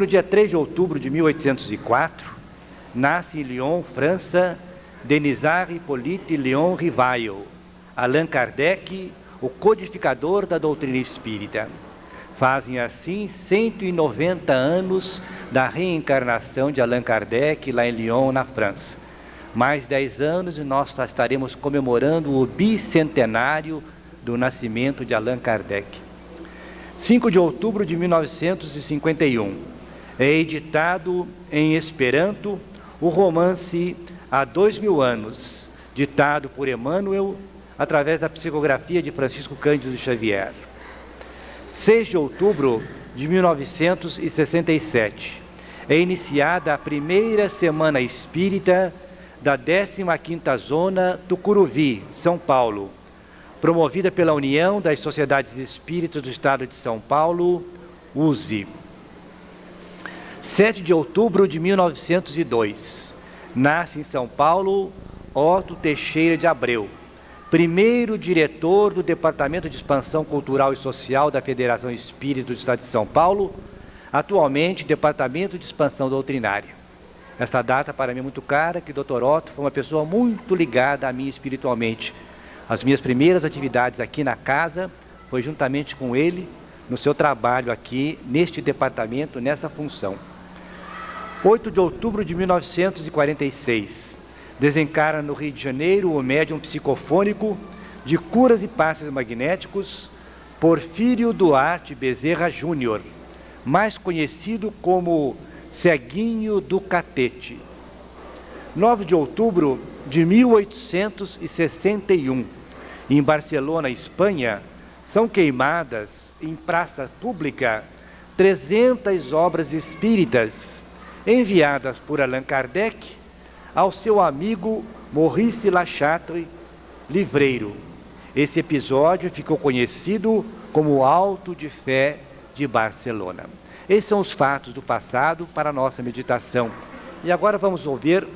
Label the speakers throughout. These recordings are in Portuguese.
Speaker 1: no dia 3 de outubro de 1804, nasce em Lyon, França, Denisard Hippolyte Léon Rivail, Allan Kardec, o codificador da doutrina espírita. Fazem assim 190 anos da reencarnação de Allan Kardec lá em Lyon, na França. Mais 10 anos e nós estaremos comemorando o bicentenário do nascimento de Allan Kardec. 5 de outubro de 1951, é editado em Esperanto o romance Há 2000 anos, ditado por Emmanuel através da psicografia de Francisco Cândido Xavier. 6 de outubro de 1967, é iniciada a primeira Semana Espírita da 15ª Zona Tucuruvi, São Paulo, promovida pela União das Sociedades Espíritas do Estado de São Paulo, USE. 7 de outubro de 1902, nasce em São Paulo Otto Teixeira de Abreu, primeiro diretor do Departamento de Expansão Cultural e Social da Federação Espírita do Estado de São Paulo, atualmente Departamento de Expansão Doutrinária. Esta data para mim é muito cara, que o Dr. Otto foi uma pessoa muito ligada a mim espiritualmente. As minhas primeiras atividades aqui na casa foi juntamente com ele, no seu trabalho aqui, neste departamento, nessa função. 8 de outubro de 1946, desencarna no Rio de Janeiro o médium psicofônico de curas e passes magnéticos, Porfírio Duarte Bezerra Júnior, mais conhecido como Ceguinho do Catete. 9 de outubro de 1861, em Barcelona, Espanha, são queimadas em praça pública 300 obras espíritas enviadas por Allan Kardec ao seu amigo Maurice Lachatre, livreiro. Esse episódio ficou conhecido como o Auto de Fé de Barcelona. Esses são os fatos do passado para a nossa meditação. E agora vamos ouvir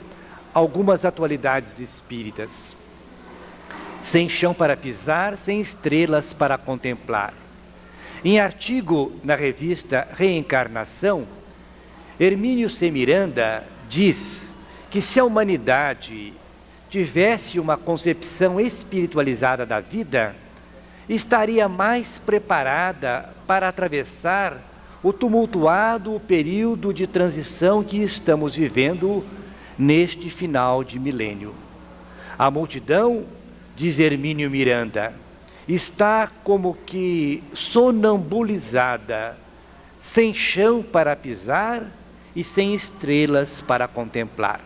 Speaker 1: algumas atualidades espíritas. Sem chão para pisar, sem estrelas para contemplar. Em artigo na revista Reencarnação, Hermínio C. Miranda diz que se a humanidade tivesse uma concepção espiritualizada da vida, estaria mais preparada para atravessar o tumultuado período de transição que estamos vivendo neste final de milênio. A multidão, diz Hermínio Miranda, está como que sonambulizada, sem chão para pisar e sem estrelas para contemplar.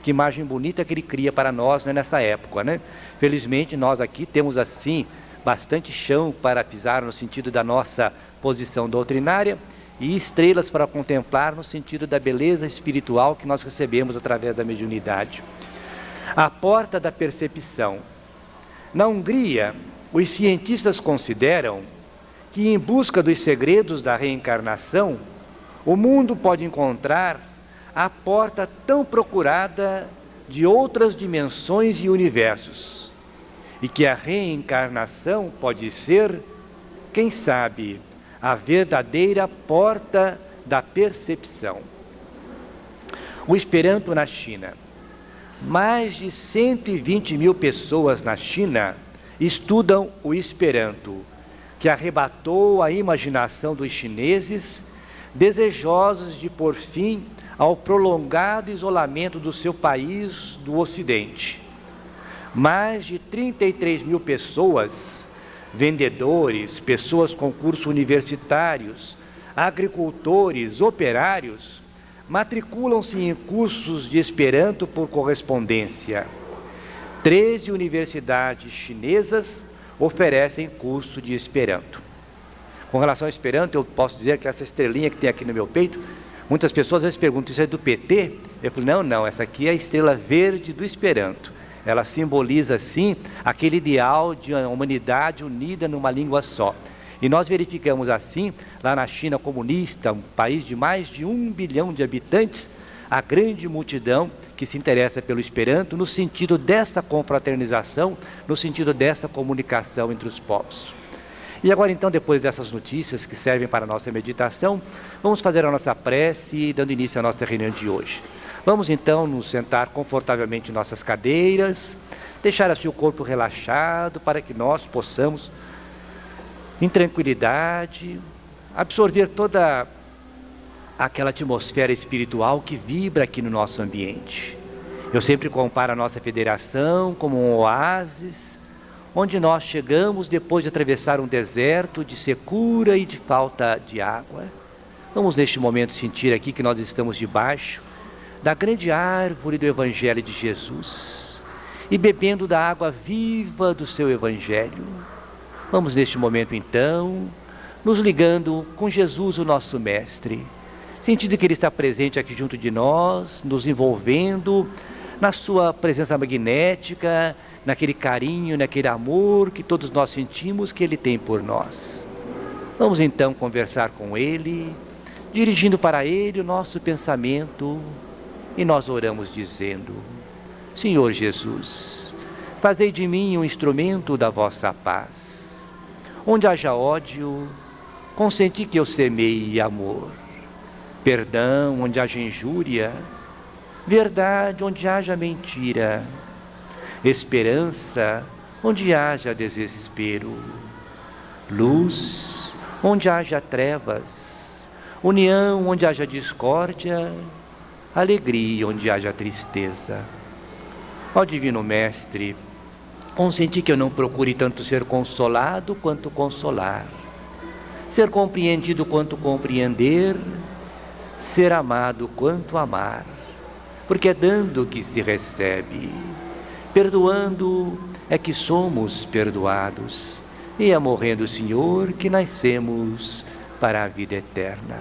Speaker 1: Que imagem bonita que ele cria para nós, né, nessa época, né? Felizmente nós aqui temos assim bastante chão para pisar no sentido da nossa posição doutrinária e estrelas para contemplar no sentido da beleza espiritual que nós recebemos através da mediunidade. A porta da percepção. Na Hungria, os cientistas consideram que, em busca dos segredos da reencarnação, o mundo pode encontrar a porta tão procurada de outras dimensões e universos, e que a reencarnação pode ser, quem sabe, a verdadeira porta da percepção. O Esperanto na China. Mais de 120 mil pessoas na China estudam o Esperanto, que arrebatou a imaginação dos chineses, desejosos de pôr fim ao prolongado isolamento do seu país do Ocidente. Mais de 33 mil pessoas, vendedores, pessoas com cursos universitários, agricultores, operários, matriculam-se em cursos de Esperanto por correspondência. 13 universidades chinesas oferecem curso de Esperanto. Com relação ao Esperanto, eu posso dizer que essa estrelinha que tem aqui no meu peito, muitas pessoas às vezes perguntam, isso é do PT? Eu falo, não, essa aqui é a estrela verde do Esperanto. Ela simboliza, sim, aquele ideal de uma humanidade unida numa língua só. E nós verificamos assim, lá na China comunista, um país de mais de 1 bilhão de habitantes, a grande multidão que se interessa pelo Esperanto no sentido dessa confraternização, no sentido dessa comunicação entre os povos. E agora então, depois dessas notícias que servem para a nossa meditação, vamos fazer a nossa prece, dando início à nossa reunião de hoje. Vamos então nos sentar confortavelmente em nossas cadeiras, deixar assim o corpo relaxado para que nós possamos, em tranquilidade, absorver toda aquela atmosfera espiritual que vibra aqui no nosso ambiente. Eu sempre comparo a nossa federação como um oásis, onde nós chegamos depois de atravessar um deserto de secura e de falta de água. Vamos neste momento sentir aqui que nós estamos debaixo da grande árvore do Evangelho de Jesus e bebendo da água viva do seu Evangelho. Vamos neste momento então nos ligando com Jesus, o nosso Mestre, sentindo que Ele está presente aqui junto de nós, nos envolvendo na sua presença magnética, naquele carinho, naquele amor que todos nós sentimos que Ele tem por nós. Vamos então conversar com Ele, dirigindo para Ele o nosso pensamento, e nós oramos dizendo: Senhor Jesus, fazei de mim um instrumento da vossa paz. Onde haja ódio, consenti que eu semeie amor. Perdão onde haja injúria, verdade onde haja mentira, esperança onde haja desespero, luz onde haja trevas, união onde haja discórdia, alegria onde haja tristeza. Ó Divino Mestre, consenti que eu não procure tanto ser consolado quanto consolar, ser compreendido quanto compreender, ser amado quanto amar, porque é dando que se recebe, perdoando é que somos perdoados, e é morrendo, Senhor, que nascemos para a vida eterna.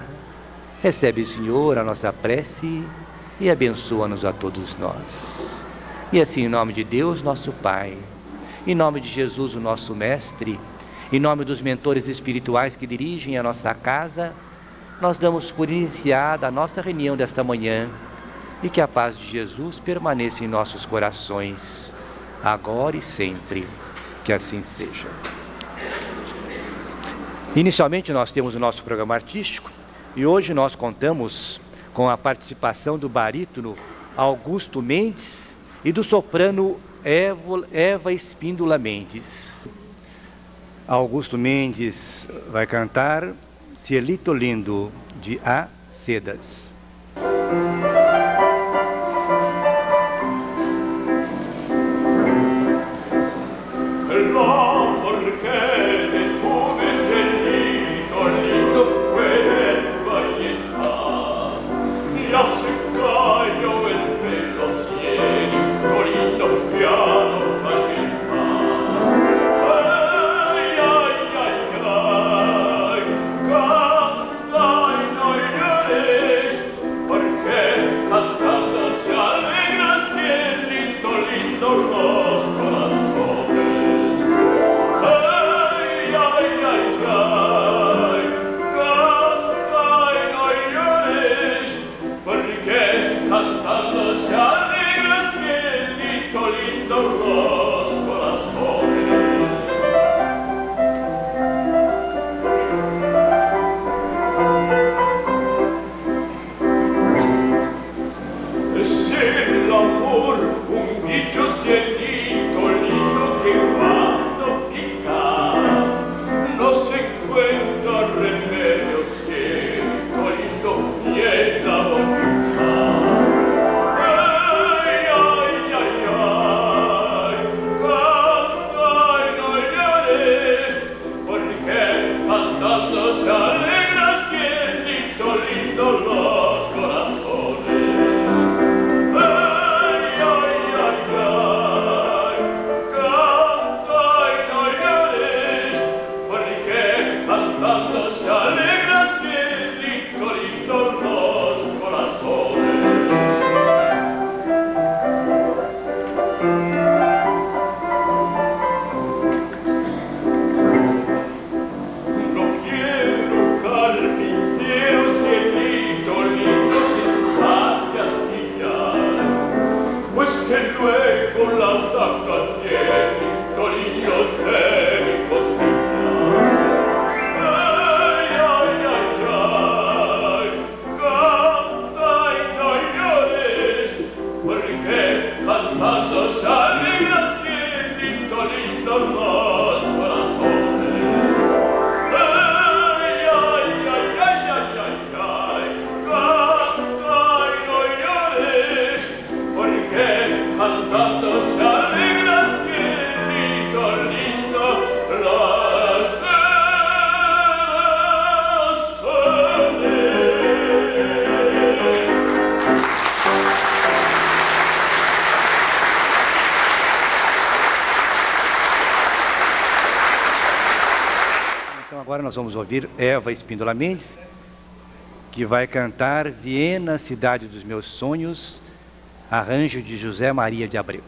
Speaker 1: Recebe, Senhor, a nossa prece e abençoa-nos a todos nós. E assim, em nome de Deus, nosso Pai, em nome de Jesus, o nosso Mestre, em nome dos mentores espirituais que dirigem a nossa casa, nós damos por iniciada a nossa reunião desta manhã, e que a paz de Jesus permaneça em nossos corações, agora e sempre, que assim seja. Inicialmente nós temos o nosso programa artístico, e hoje nós contamos com a participação do barítono Augusto Mendes e do soprano Eva Espíndola Mendes. Augusto Mendes vai cantar Cielito Lindo, de A. Cedas. agora nós vamos ouvir Eva Espíndola Mendes, que vai cantar Viena, Cidade dos Meus Sonhos, arranjo de José Maria de Abreu.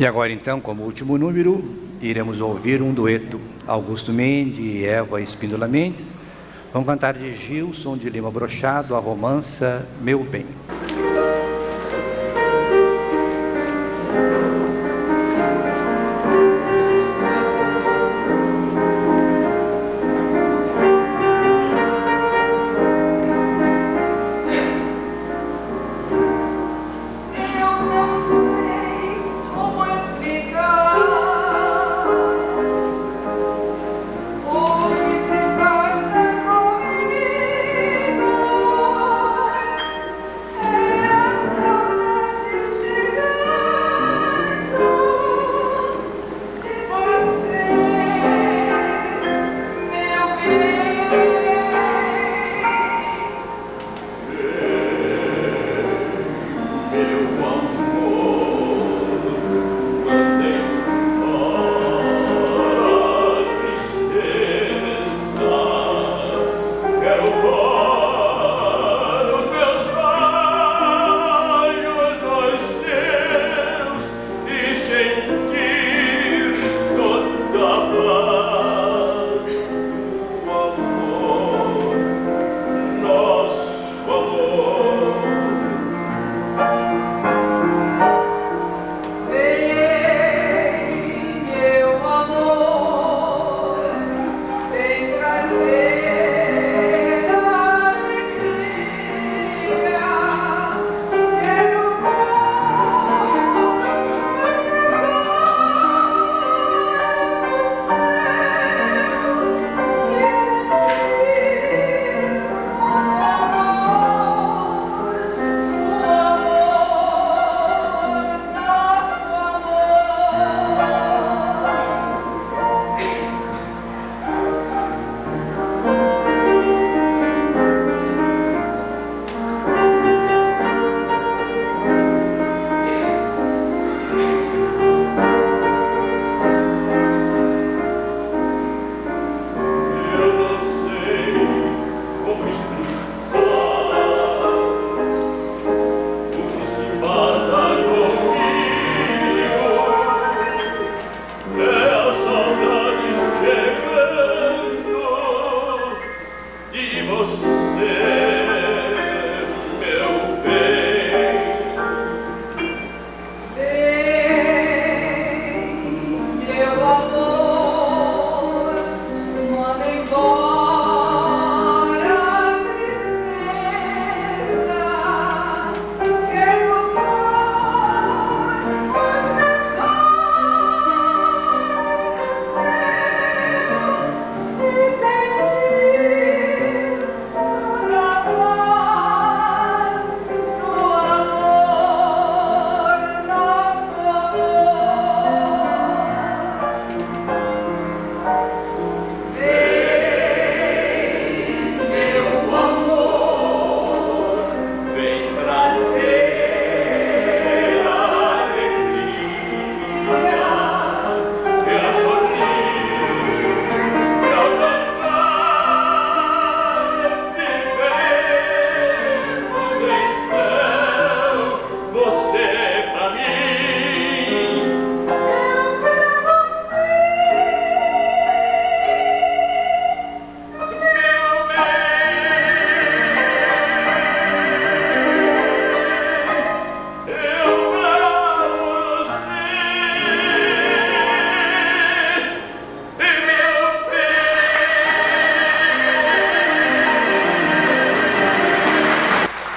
Speaker 1: E agora então, como último número, iremos ouvir um dueto, Augusto Mendes e Eva Espíndola Mendes. Vão cantar de Gilson de Lima Brochado a romança Meu Bem.
Speaker 2: Eu não sei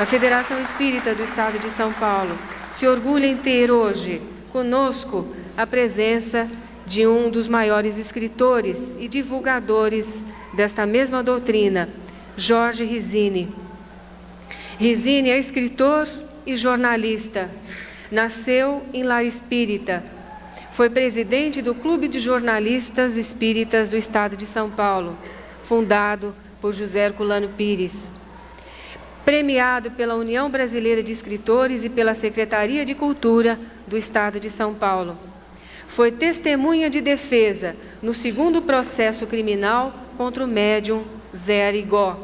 Speaker 2: A Federação Espírita do Estado de São Paulo se orgulha em ter hoje conosco a presença de um dos maiores escritores e divulgadores desta mesma doutrina, Jorge Risini. Risini é escritor e jornalista. Nasceu em lar espírita. Foi presidente do Clube de Jornalistas Espíritas do Estado de São Paulo, fundado por José Herculano Pires. Premiado pela União Brasileira de Escritores e pela Secretaria de Cultura do Estado de São Paulo. Foi testemunha de defesa no segundo processo criminal contra o médium Zé Arigó.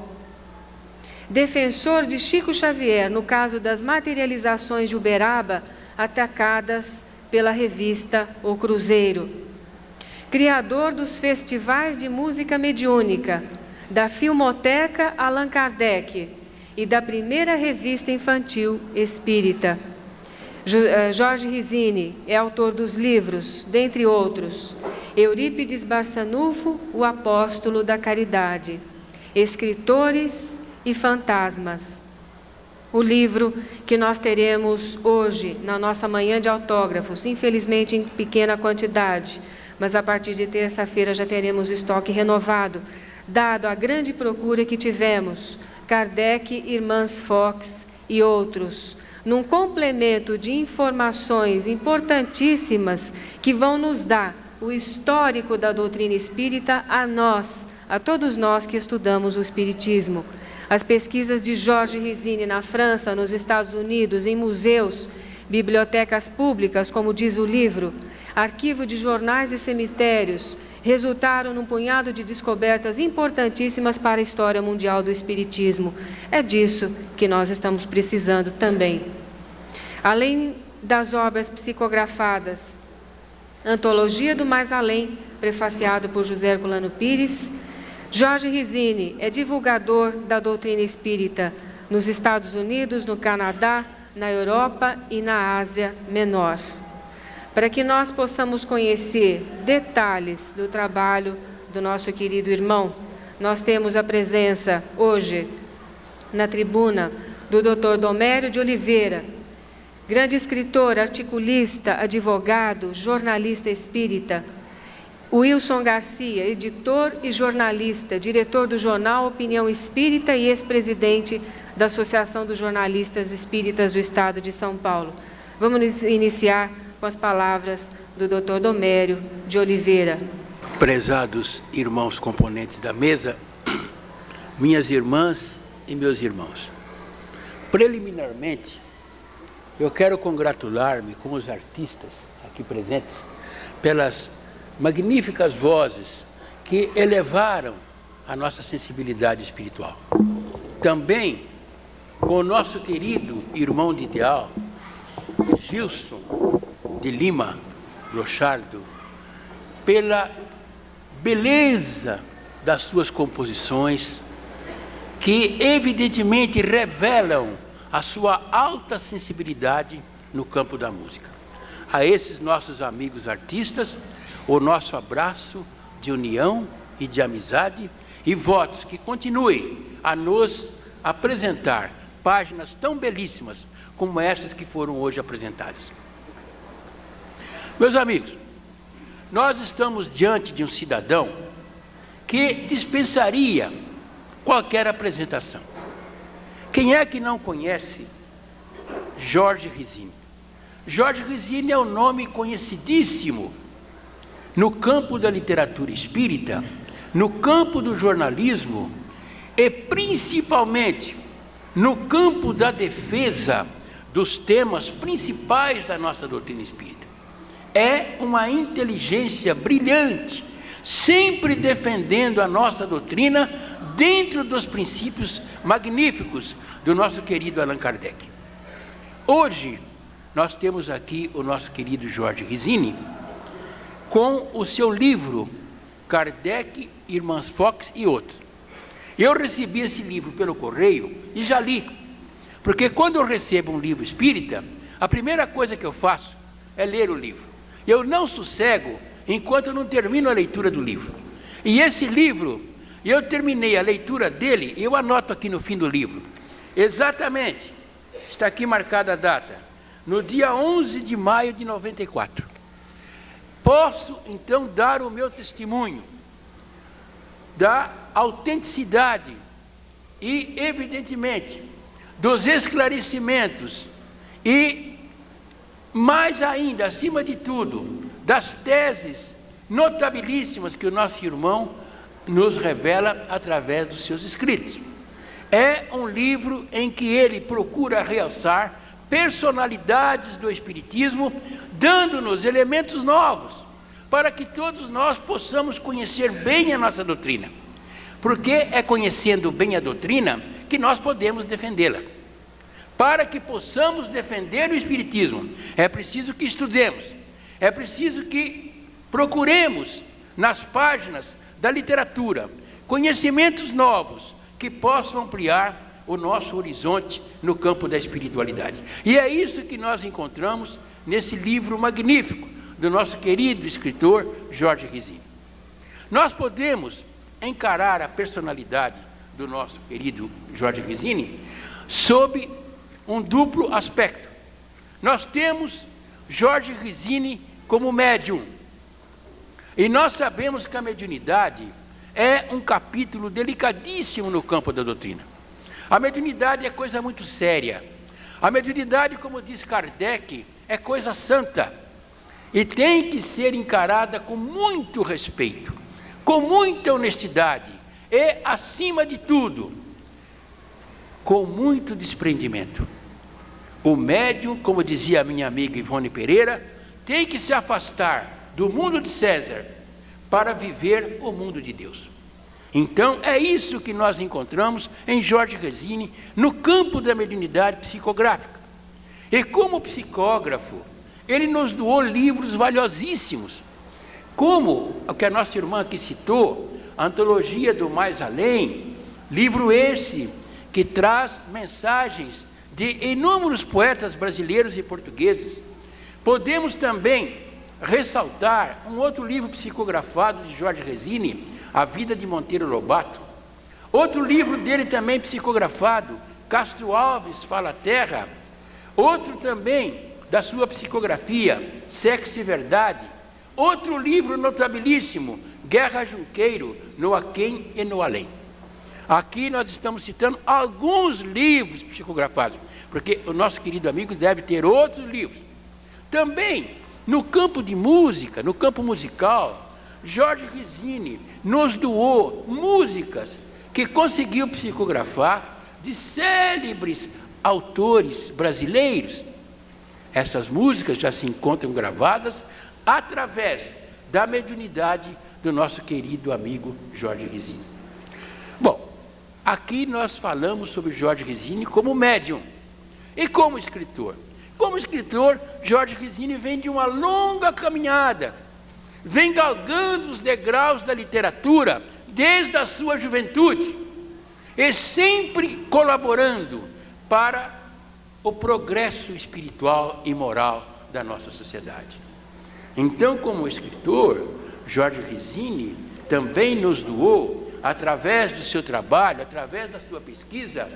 Speaker 2: Defensor de Chico Xavier no caso das materializações de Uberaba atacadas pela revista O Cruzeiro. Criador dos festivais de música mediúnica, da Filmoteca Allan Kardec e da primeira revista infantil espírita. Jorge Risini é autor dos livros, dentre outros, Eurípides Barçanufo, o Apóstolo da Caridade, Escritores e Fantasmas. O livro que nós teremos hoje na nossa manhã de autógrafos, infelizmente em pequena quantidade, mas a partir de terça-feira já teremos o estoque renovado, dado a grande procura que tivemos, Kardec, Irmãs Fox e outros, num complemento de informações importantíssimas que vão nos dar o histórico da doutrina espírita a nós, a todos nós que estudamos o espiritismo. As pesquisas de Jorge Risini na França, nos Estados Unidos, em museus, bibliotecas públicas, como diz o livro, arquivo de jornais e cemitérios, resultaram num punhado de descobertas importantíssimas para a história mundial do Espiritismo. É disso que nós estamos precisando também. Além das obras psicografadas, Antologia do Mais Além, prefaciado por José Herculano Pires, Jorge Rizzini é divulgador da doutrina espírita nos Estados Unidos, no Canadá, na Europa e na Ásia Menor. Para que nós possamos conhecer detalhes do trabalho do nosso querido irmão, nós temos a presença hoje na tribuna do Dr. Domério de Oliveira, grande escritor, articulista, advogado, jornalista espírita. Wilson Garcia, editor e jornalista, diretor do jornal Opinião Espírita e ex-presidente da Associação dos Jornalistas Espíritas do Estado de São Paulo. Vamos iniciar com as palavras do Dr. Domério de Oliveira.
Speaker 3: Prezados irmãos componentes da mesa, minhas irmãs e meus irmãos, preliminarmente, eu quero congratular-me com os artistas aqui presentes pelas magníficas vozes que elevaram a nossa sensibilidade espiritual. Também com o nosso querido irmão de ideal, Gilson de Lima Lochardo, pela beleza das suas composições, que evidentemente revelam a sua alta sensibilidade no campo da música. A esses nossos amigos artistas, o nosso abraço de união e de amizade e votos que continuem a nos apresentar páginas tão belíssimas como essas que foram hoje apresentadas. Meus amigos, nós estamos diante de um cidadão que dispensaria qualquer apresentação. Quem é que não conhece Jorge Rizzini? Jorge Rizzini é um nome conhecidíssimo no campo da literatura espírita, no campo do jornalismo e principalmente no campo da defesa dos temas principais da nossa doutrina espírita. É uma inteligência brilhante, sempre defendendo a nossa doutrina dentro dos princípios magníficos do nosso querido Allan Kardec. Hoje, nós temos aqui o nosso querido Jorge Rizzini, com o seu livro Kardec, Irmãs Fox e outros. Eu recebi esse livro pelo correio e já li, porque quando eu recebo um livro espírita, a primeira coisa que eu faço é ler o livro. Eu não sossego enquanto eu não termino a leitura do livro. E esse livro, eu terminei a leitura dele, eu anoto aqui no fim do livro, exatamente, está aqui marcada a data, no dia 11 de maio de 94. Posso, então, dar o meu testemunho da autenticidade e, evidentemente, dos esclarecimentos e, mais ainda, acima de tudo, das teses notabilíssimas que o nosso irmão nos revela através dos seus escritos. É um livro em que ele procura realçar personalidades do Espiritismo, dando-nos elementos novos, para que todos nós possamos conhecer bem a nossa doutrina. Porque é conhecendo bem a doutrina que nós podemos defendê-la. Para que possamos defender o Espiritismo, é preciso que estudemos, é preciso que procuremos nas páginas da literatura conhecimentos novos que possam ampliar o nosso horizonte no campo da espiritualidade. E é isso que nós encontramos nesse livro magnífico do nosso querido escritor Jorge Rizzini. Nós podemos encarar a personalidade do nosso querido Jorge Rizzini sob um duplo aspecto. Nós temos Jorge Rizzini como médium, e nós sabemos que a mediunidade é um capítulo delicadíssimo no campo da doutrina. A mediunidade é coisa muito séria. A mediunidade, como diz Kardec, é coisa santa e tem que ser encarada com muito respeito, com muita honestidade e, acima de tudo, com muito desprendimento. O médium, como dizia a minha amiga Ivone Pereira, tem que se afastar do mundo de César para viver o mundo de Deus. Então, é isso que nós encontramos em Jorge Resini, no campo da mediunidade psicográfica. E como psicógrafo, ele nos doou livros valiosíssimos, como o que a nossa irmã aqui citou, a Antologia do Mais Além, livro esse que traz mensagens de inúmeros poetas brasileiros e portugueses. Podemos também ressaltar um outro livro psicografado de Jorge Resini, A Vida de Monteiro Lobato. Outro livro dele também psicografado, Castro Alves Fala Terra. Outro também da sua psicografia, Sexo e Verdade. Outro livro notabilíssimo, Guerra Junqueiro, No Aquém e no Além. Aqui nós estamos citando alguns livros psicografados, porque o nosso querido amigo deve ter outros livros. Também, no campo de música, no campo musical, Jorge Resini nos doou músicas que conseguiu psicografar de célebres autores brasileiros. Essas músicas já se encontram gravadas através da mediunidade do nosso querido amigo Jorge Resini. Bom, aqui nós falamos sobre Jorge Resini como médium e como escritor. Como escritor, Jorge Resini vem de uma longa caminhada, vem galgando os degraus da literatura desde a sua juventude e sempre colaborando para o progresso espiritual e moral da nossa sociedade. Então, como escritor, Jorge Resini também nos doou, através do seu trabalho, através da sua pesquisa,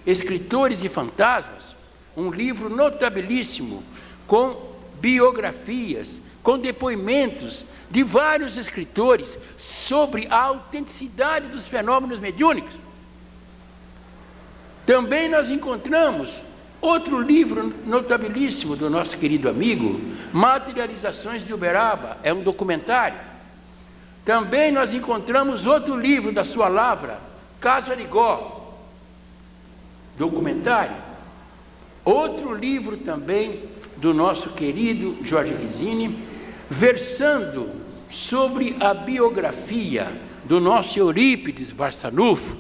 Speaker 3: Escritores e Fantasmas, um livro notabilíssimo, com biografias, com depoimentos de vários escritores sobre a autenticidade dos fenômenos mediúnicos. Também nós encontramos outro livro notabilíssimo do nosso querido amigo, Materializações de Uberaba, é um documentário. Também nós encontramos outro livro da sua lavra, Caso Arigó, documentário. Outro livro também do nosso querido Jorge Resini, versando sobre a biografia do nosso Eurípides Barçanufo,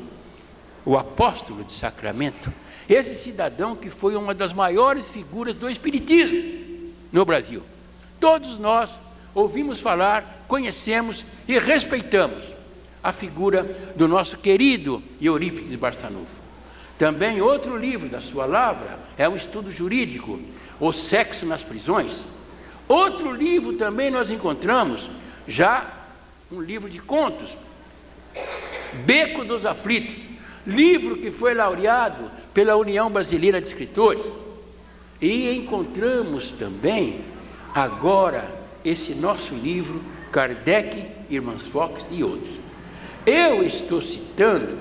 Speaker 3: o apóstolo de Sacramento, esse cidadão que foi uma das maiores figuras do espiritismo no Brasil. Todos nós ouvimos falar, conhecemos e respeitamos a figura do nosso querido Eurípides Barçanufo. Também outro livro da sua lavra é um estudo jurídico, O Sexo nas Prisões. Outro livro também nós encontramos, já um livro de contos, Beco dos Aflitos, livro que foi laureado pela União Brasileira de Escritores. E encontramos também, agora, esse nosso livro, Kardec, Irmãs Fox e outros. Eu estou citando,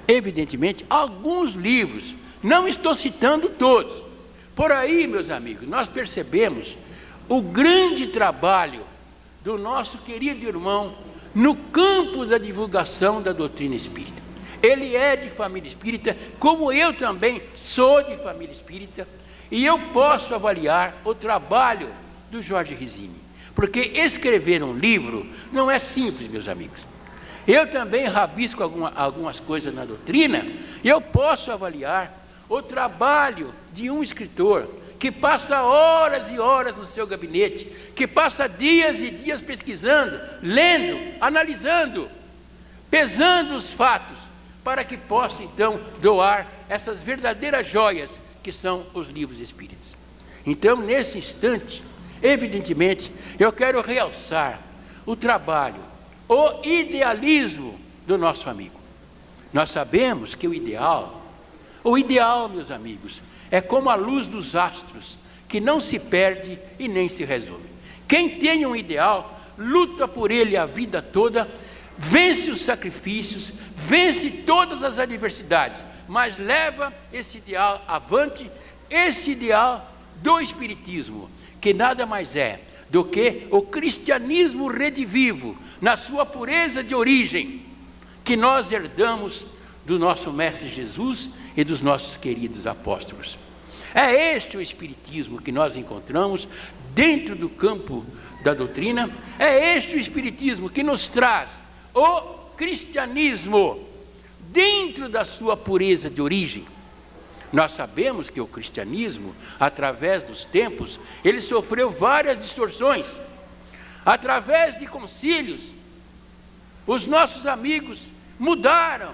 Speaker 3: evidentemente, alguns livros, não estou citando todos. Por aí, meus amigos, nós percebemos o grande trabalho do nosso querido irmão no campo da divulgação da doutrina espírita. Ele é de família espírita, como eu também sou de família espírita, e eu posso avaliar o trabalho do Jorge Resini, porque escrever um livro não é simples, meus amigos. Eu também rabisco algumas coisas na doutrina, e eu posso avaliar o trabalho de um escritor que passa horas e horas no seu gabinete, que passa dias e dias pesquisando, lendo, analisando, pesando os fatos, para que possa então doar essas verdadeiras joias que são os livros espíritas. Então, nesse instante, evidentemente, eu quero realçar o trabalho, o idealismo do nosso amigo. Nós sabemos que o ideal, meus amigos, é como a luz dos astros, que não se perde e nem se resume. Quem tem um ideal, luta por ele a vida toda, vence os sacrifícios, vence todas as adversidades, mas leva esse ideal avante, esse ideal do Espiritismo, que nada mais é do que o cristianismo redivivo, na sua pureza de origem, que nós herdamos do nosso Mestre Jesus e dos nossos queridos apóstolos. É este o espiritismo que nós encontramos dentro do campo da doutrina. É este o espiritismo que nos traz o cristianismo dentro da sua pureza de origem. Nós sabemos que o cristianismo, através dos tempos, ele sofreu várias distorções. Através de concílios, os nossos amigos mudaram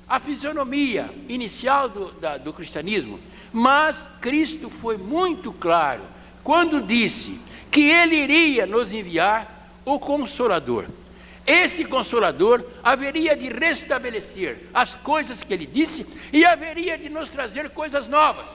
Speaker 3: a fisionomia inicial do cristianismo, mas Cristo foi muito claro quando disse que Ele iria nos enviar o Consolador. Esse Consolador haveria de restabelecer as coisas que Ele disse e haveria de nos trazer coisas novas.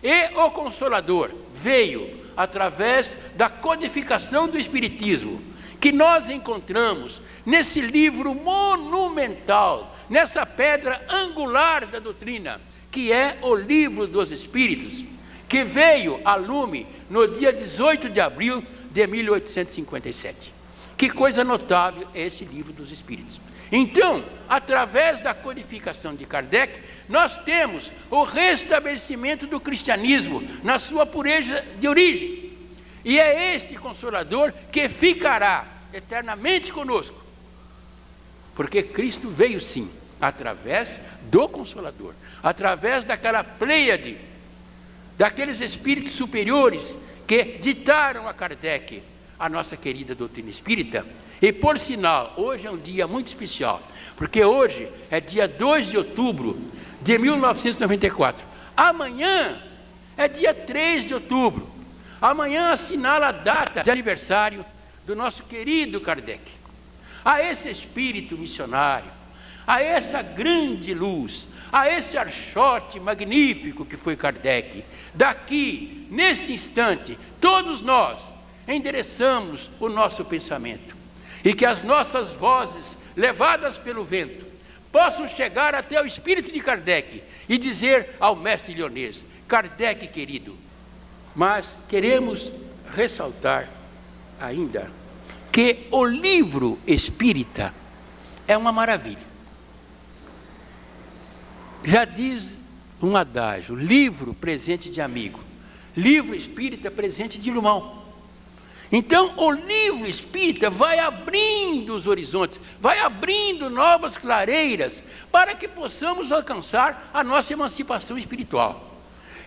Speaker 3: E o Consolador veio através da codificação do Espiritismo, que nós encontramos nesse livro monumental, nessa pedra angular da doutrina, que é o Livro dos Espíritos, que veio a lume no dia 18 de abril de 1857. Que coisa notável é esse Livro dos Espíritos. Então, através da codificação de Kardec, nós temos o restabelecimento do cristianismo na sua pureza de origem. E é este Consolador que ficará eternamente conosco. Porque Cristo veio sim, através do Consolador, através daquela pleiade, daqueles espíritos superiores que ditaram a Kardec a nossa querida doutrina espírita. E por sinal, hoje é um dia muito especial, porque hoje é dia 2 de outubro de 1994. Amanhã é dia 3 de outubro. Amanhã assinala a data de aniversário do nosso querido Kardec. A esse espírito missionário, a essa grande luz, a esse archote magnífico que foi Kardec, daqui, neste instante, todos nós endereçamos o nosso pensamento, e que as nossas vozes, levadas pelo vento, possam chegar até o espírito de Kardec e dizer ao mestre Lyonês: Kardec querido. Mas queremos ressaltar ainda que o livro espírita é uma maravilha. Já diz um adágio: livro presente de amigo, livro espírita presente de irmão. Então, o livro espírita vai abrindo os horizontes, vai abrindo novas clareiras, para que possamos alcançar a nossa emancipação espiritual.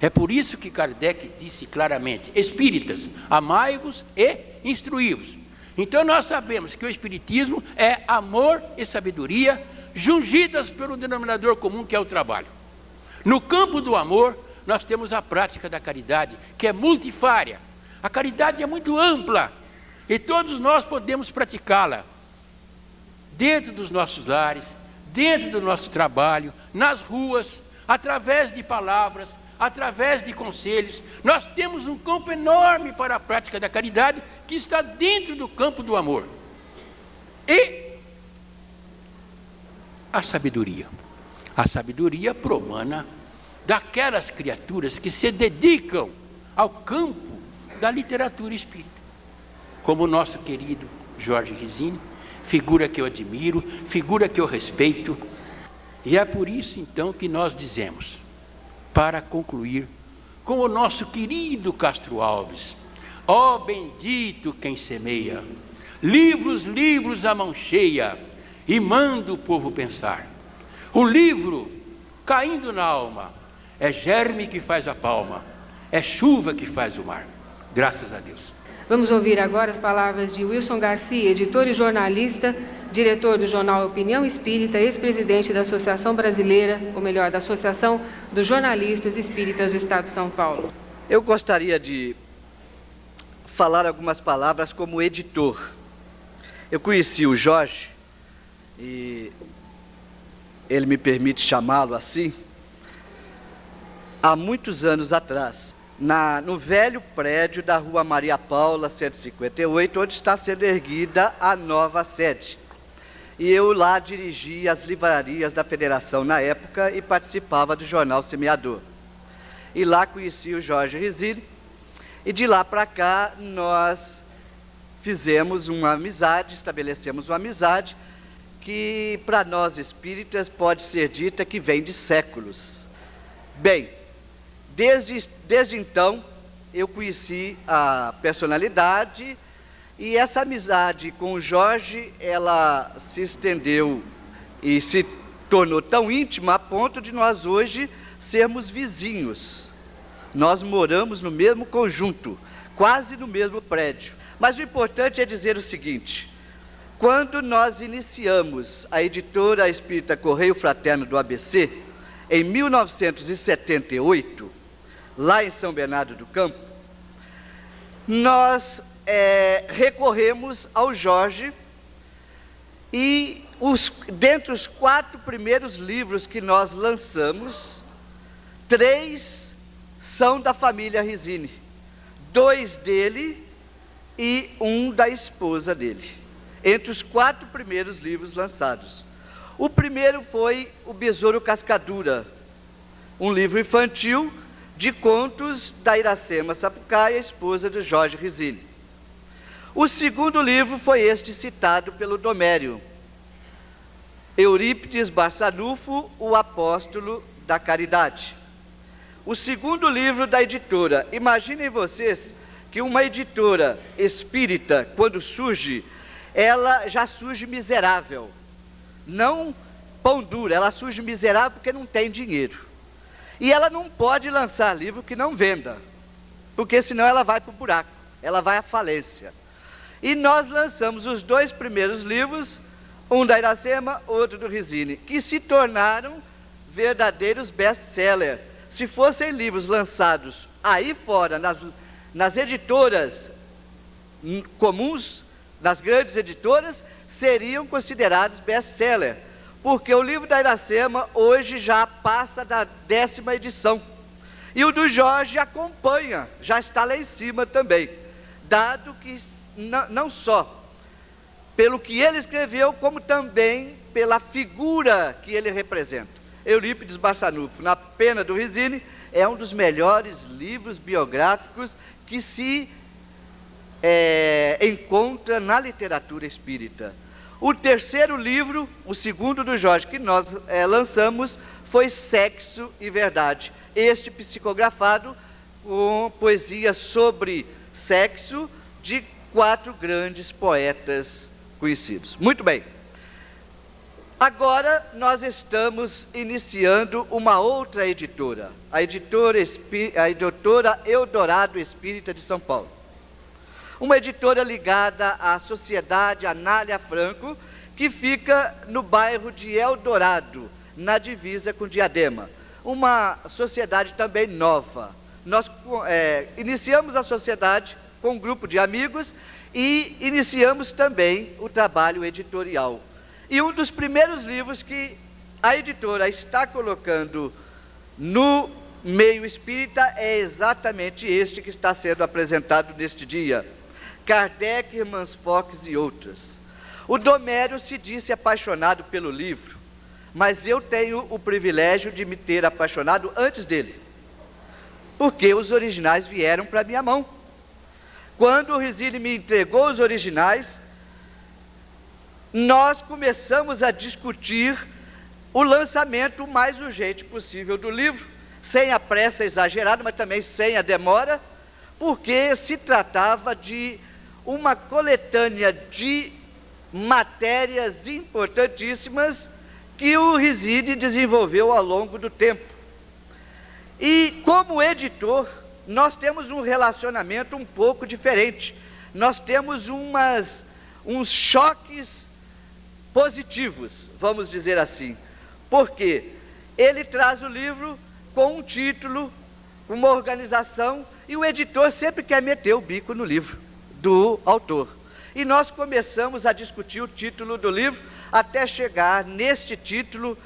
Speaker 3: É por isso que Kardec disse claramente: espíritas, amai-vos e instruí-vos. Então, nós sabemos que o espiritismo é amor e sabedoria, jungidas pelo denominador comum, que é o trabalho. No campo do amor, nós temos a prática da caridade, que é multifária. A caridade é muito ampla e todos nós podemos praticá-la dentro dos nossos lares, dentro do nosso trabalho, nas ruas, através de palavras, através de conselhos. Nós temos um campo enorme para a prática da caridade, que está dentro do campo do amor. E a sabedoria. A sabedoria promana daquelas criaturas que se dedicam ao campo da literatura espírita, como o nosso querido Jorge Risini, figura que eu admiro, figura que eu respeito. E é por isso então que nós dizemos, para concluir, com o nosso querido Castro Alves: ó bendito quem semeia livros, livros à mão cheia, e manda o povo pensar. O livro caindo na alma é germe que faz a palma, é chuva que faz o mar. Graças a Deus.
Speaker 2: Vamos ouvir agora as palavras de Wilson Garcia, editor e jornalista, diretor do jornal Opinião Espírita, ex-presidente da Associação Brasileira, ou melhor, da Associação dos Jornalistas Espíritas do Estado de São Paulo.
Speaker 4: Eu gostaria de falar algumas palavras como editor. Eu conheci o Jorge, e ele me permite chamá-lo assim, há muitos anos atrás, no velho prédio da Rua Maria Paula, 158, onde está sendo erguida a nova sede. E eu lá dirigia as livrarias da Federação na época e participava do jornal Semeador. E lá conheci o Jorge Risini, e de lá para cá nós fizemos uma amizade, estabelecemos uma amizade que para nós espíritas pode ser dita que vem de séculos. Bem, Desde então, eu conheci a personalidade, e essa amizade com o Jorge, ela se estendeu e se tornou tão íntima a ponto de nós hoje sermos vizinhos. Nós moramos no mesmo conjunto, quase no mesmo prédio. Mas o importante é dizer o seguinte: quando nós iniciamos a editora espírita Correio Fraterno do ABC, em 1978, lá em São Bernardo do Campo, nós recorremos ao Jorge, e dentre os 4 primeiros livros que nós lançamos, 3 são da família Rizzini, 2 dele e 1 da esposa dele, entre os 4 primeiros livros lançados. O primeiro foi O Besouro Cascadura, um livro infantil de contos da Iracema Sapucaia, esposa de Jorge Rizzini. O segundo livro foi este citado pelo Domério, Eurípides Barçanufo, o Apóstolo da Caridade. O segundo livro da editora. Imaginem vocês que uma editora espírita, quando surge, ela já surge miserável. Não pão duro, ela surge miserável porque não tem dinheiro. E ela não pode lançar livro que não venda, porque senão ela vai para o buraco, ela vai à falência. E nós lançamos os 2 primeiros livros, um da Iracema, outro do Rizzini, que se tornaram verdadeiros best-sellers. Se fossem livros lançados aí fora, nas editoras comuns, nas grandes editoras, seriam considerados best-sellers, porque o livro da Iracema hoje já passa da 10ª edição, e o do Jorge acompanha, já está lá em cima também, dado que não só pelo que ele escreveu, como também pela figura que ele representa. Eurípides Barçanufo, Na Pena do Rizzini, é um dos melhores livros biográficos que se encontra na literatura espírita. O terceiro livro, o segundo do Jorge, que nós lançamos, foi Sexo e Verdade. Este psicografado com poesia sobre sexo de 4 grandes poetas conhecidos. Muito bem. Agora nós estamos iniciando uma outra editora, a editora Eldorado Espírita de São Paulo. Uma editora ligada à Sociedade Anália Franco, que fica no bairro de Eldorado, na divisa com Diadema. Uma sociedade também nova. Nós iniciamos a sociedade com um grupo de amigos e iniciamos também o trabalho editorial. E um dos primeiros livros que a editora está colocando no meio espírita é exatamente este que está sendo apresentado neste dia. Kardec, Hermann Fox e outros. O Domério se disse apaixonado pelo livro, mas eu tenho o privilégio de me ter apaixonado antes dele, porque os originais vieram para minha mão. Quando o Rizzini me entregou os originais, nós começamos a discutir o lançamento o mais urgente possível do livro, sem a pressa exagerada, mas também sem a demora, porque se tratava de uma coletânea de matérias importantíssimas que o Rizzini desenvolveu ao longo do tempo. E como editor, nós temos um relacionamento um pouco diferente. Nós temos uns choques positivos, vamos dizer assim. Porque ele traz o livro com um título, uma organização, e o editor sempre quer meter o bico no livro do autor. E nós começamos a discutir o título do livro, até chegar neste título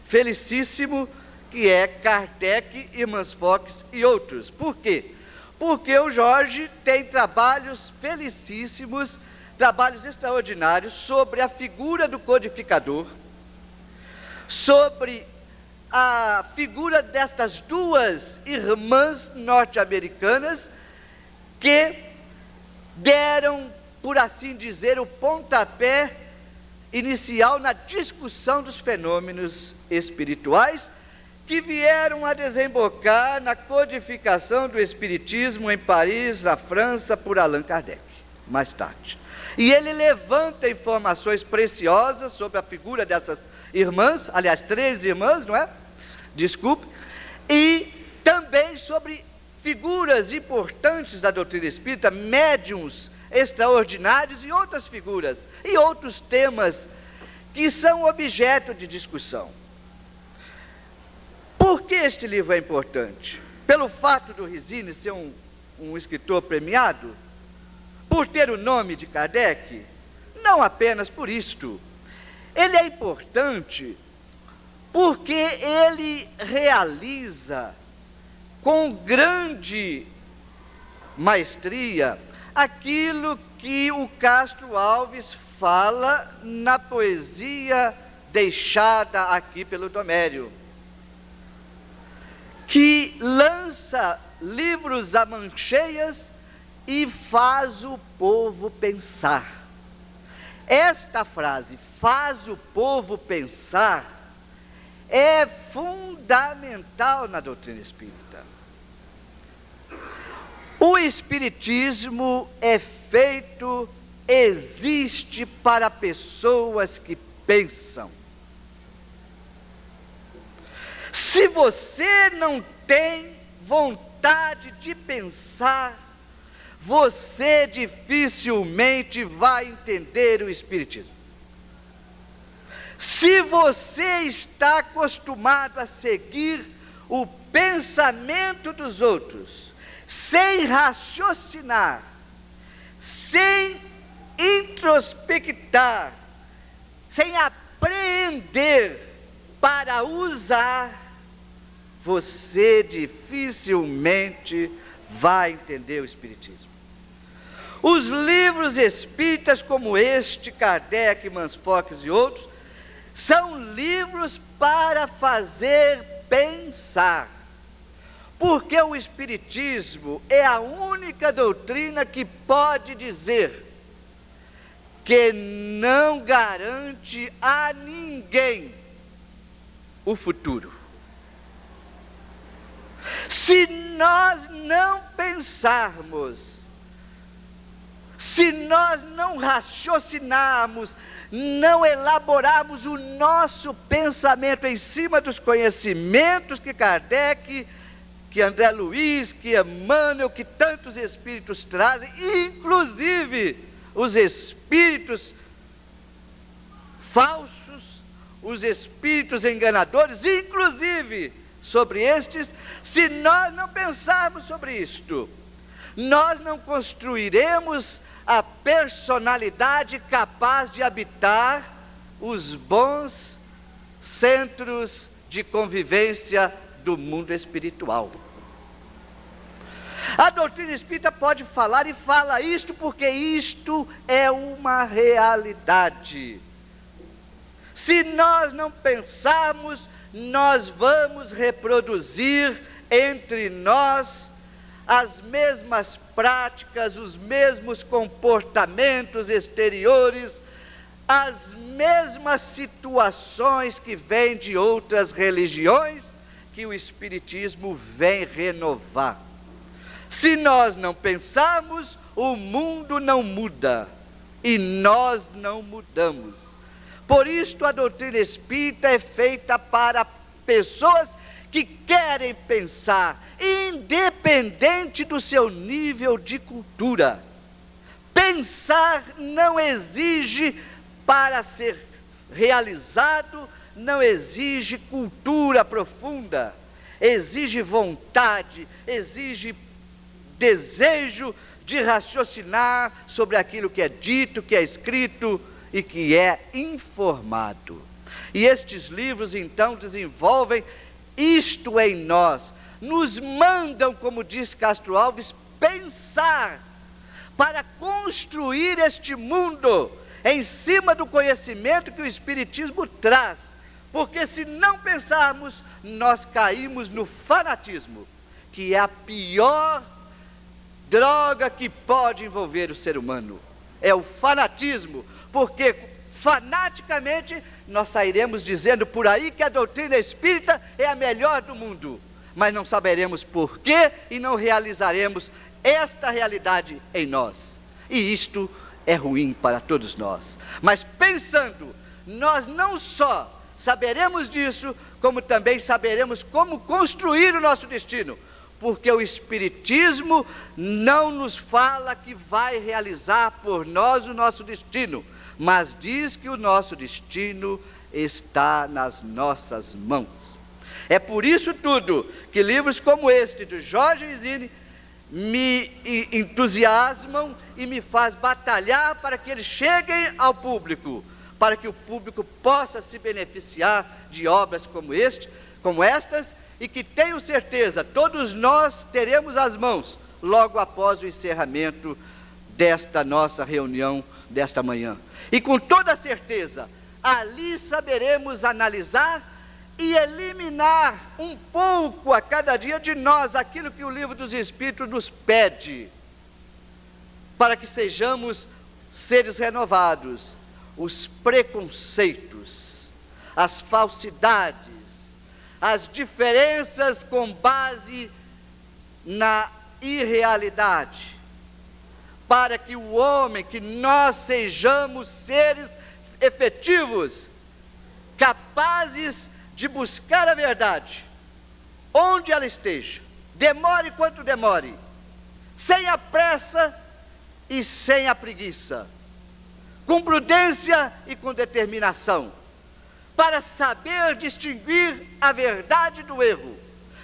Speaker 4: felicíssimo, que é Kardec, Hermann Fox e outros. Por quê? Porque o Jorge tem trabalhos felicíssimos, trabalhos extraordinários sobre a figura do codificador, sobre a figura destas 2 irmãs norte-americanas que deram, por assim dizer, o pontapé inicial na discussão dos fenômenos espirituais que vieram a desembocar na codificação do Espiritismo em Paris, na França, por Allan Kardec, mais tarde. E ele levanta informações preciosas sobre a figura dessas irmãs, aliás, 3 irmãs, não é? Desculpe. E também sobre figuras importantes da doutrina espírita, médiuns extraordinários e outras figuras, e outros temas que são objeto de discussão. Por que este livro é importante? Pelo fato do Rizzini ser um escritor premiado? Por ter o nome de Kardec? Não apenas por isto. Ele é importante porque ele realiza com grande maestria aquilo que o Castro Alves fala na poesia deixada aqui pelo Domério, que lança livros a mancheias e faz o povo pensar. Esta frase, faz o povo pensar, é fundamental na doutrina espírita. O espiritismo é feito, existe para pessoas que pensam. Se você não tem vontade de pensar, você dificilmente vai entender o espiritismo. Se você está acostumado a seguir o pensamento dos outros, sem raciocinar, sem introspectar, sem apreender para usar, você dificilmente vai entender o espiritismo. Os livros espíritas como este, Kardec, Mansfox e outros, são livros para fazer pensar. Porque o espiritismo é a única doutrina que pode dizer que não garante a ninguém o futuro. Se nós não pensarmos, se nós não raciocinarmos, não elaborarmos o nosso pensamento em cima dos conhecimentos que Kardec, que André Luiz, que Emmanuel, que tantos espíritos trazem, inclusive os espíritos falsos, os espíritos enganadores, inclusive sobre estes, se nós não pensarmos sobre isto, nós não construiremos a personalidade capaz de habitar os bons centros de convivência do mundo espiritual. A doutrina espírita pode falar e fala isto porque isto é uma realidade. Se nós não pensarmos, nós vamos reproduzir entre nós as mesmas práticas, os mesmos comportamentos exteriores, as mesmas situações que vêm de outras religiões, que o espiritismo vem renovar. Se nós não pensarmos, o mundo não muda e nós não mudamos. Por isso a doutrina espírita é feita para pessoas que querem pensar, independente do seu nível de cultura. Pensar não exige, para ser realizado, não exige cultura profunda, exige vontade, exige desejo de raciocinar sobre aquilo que é dito, que é escrito e que é informado. E estes livros então desenvolvem isto em nós, nos mandam, como diz Castro Alves, pensar para construir este mundo em cima do conhecimento que o espiritismo traz. Porque se não pensarmos, nós caímos no fanatismo, que é a pior droga que pode envolver o ser humano. É o fanatismo, porque fanaticamente, nós sairemos dizendo por aí que a doutrina espírita é a melhor do mundo, mas não saberemos por quê e não realizaremos esta realidade em nós. E isto é ruim para todos nós. Mas pensando, nós não só saberemos disso, como também saberemos como construir o nosso destino, porque o Espiritismo não nos fala que vai realizar por nós o nosso destino, mas diz que o nosso destino está nas nossas mãos. É por isso tudo que livros como este de Jorge Rizini me entusiasmam e me faz batalhar para que eles cheguem ao público, para que o público possa se beneficiar de obras como estas, e que tenho certeza, todos nós teremos as mãos logo após o encerramento desta nossa reunião desta manhã. E com toda certeza, ali saberemos analisar e eliminar um pouco a cada dia de nós aquilo que o Livro dos Espíritos nos pede, para que sejamos seres renovados, os preconceitos, as falsidades, as diferenças com base na irrealidade, para que o homem, que nós sejamos seres efetivos, capazes de buscar a verdade, onde ela esteja, demore quanto demore, sem a pressa e sem a preguiça, com prudência e com determinação, para saber distinguir a verdade do erro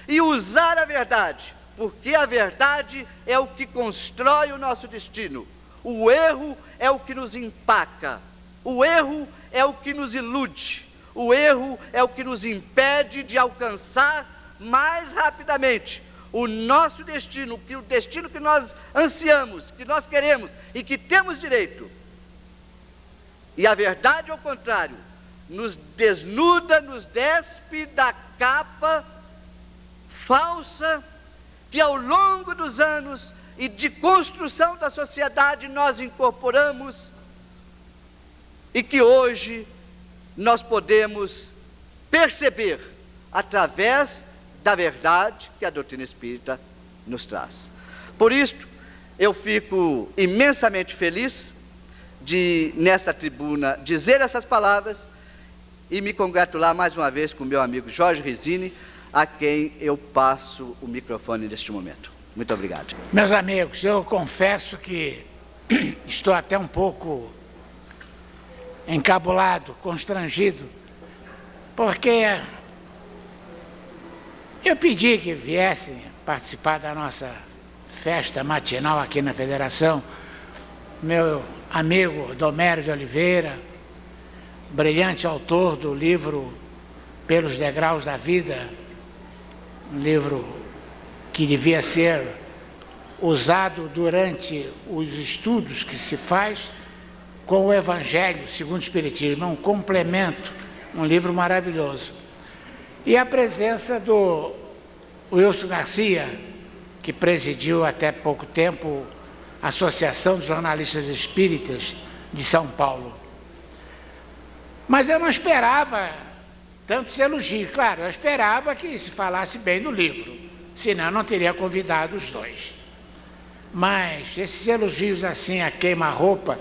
Speaker 4: e usar a verdade, porque a verdade é o que constrói o nosso destino. O erro é o que nos empaca, o erro é o que nos ilude, o erro é o que nos impede de alcançar mais rapidamente o nosso destino, o destino que nós ansiamos, que nós queremos e que temos direito. E a verdade, ao contrário, nos desnuda, nos despe da capa falsa que ao longo dos anos e de construção da sociedade nós incorporamos e que hoje nós podemos perceber através da verdade que a doutrina espírita nos traz. Por isto, eu fico imensamente feliz de, nesta tribuna, dizer essas palavras e me congratular mais uma vez com o meu amigo Jorge Rizini, a quem eu passo o microfone neste momento. Muito obrigado.
Speaker 5: Meus amigos, eu confesso que estou até um pouco encabulado, constrangido, porque eu pedi que viessem participar da nossa festa matinal aqui na Federação, meu amigo Domero de Oliveira, brilhante autor do livro Pelos Degraus da Vida, um livro que devia ser usado durante os estudos que se faz com o Evangelho segundo o Espiritismo, é um complemento, um livro maravilhoso. E a presença do Wilson Garcia, que presidiu até pouco tempo a Associação dos Jornalistas Espíritas de São Paulo. Mas eu não esperava tantos elogios. Claro, eu esperava que se falasse bem do livro, senão eu não teria convidado os dois. Mas esses elogios assim, a queima-roupa,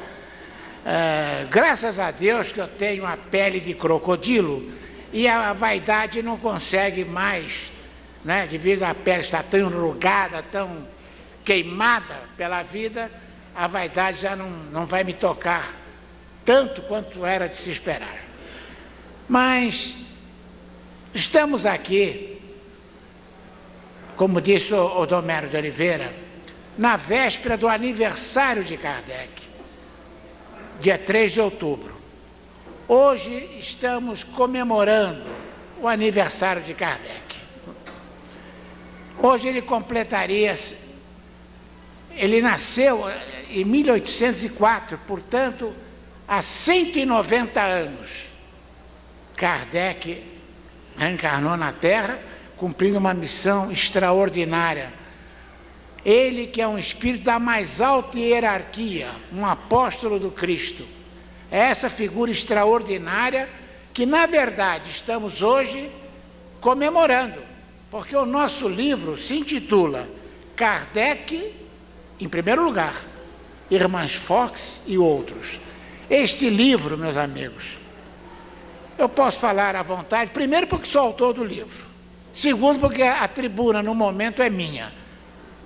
Speaker 5: graças a Deus que eu tenho a pele de crocodilo e a vaidade não consegue mais, né, devido à pele estar tão enrugada, tão queimada pela vida, a vaidade já não vai me tocar tanto quanto era de se esperar. Mas estamos aqui, como disse o Domero de Oliveira, na véspera do aniversário de Kardec, dia 3 de outubro. Hoje estamos comemorando o aniversário de Kardec. Hoje ele completaria, ele nasceu em 1804, portanto, há 190 anos. Kardec reencarnou na Terra, cumprindo uma missão extraordinária. Ele que é um espírito da mais alta hierarquia, um apóstolo do Cristo, É essa figura extraordinária que, na verdade, estamos hoje comemorando, porque o nosso livro se intitula Kardec, em primeiro lugar, Irmãs Fox e outros. Este livro, meus amigos, eu posso falar à vontade, primeiro porque sou autor do livro, segundo porque a tribuna no momento é minha.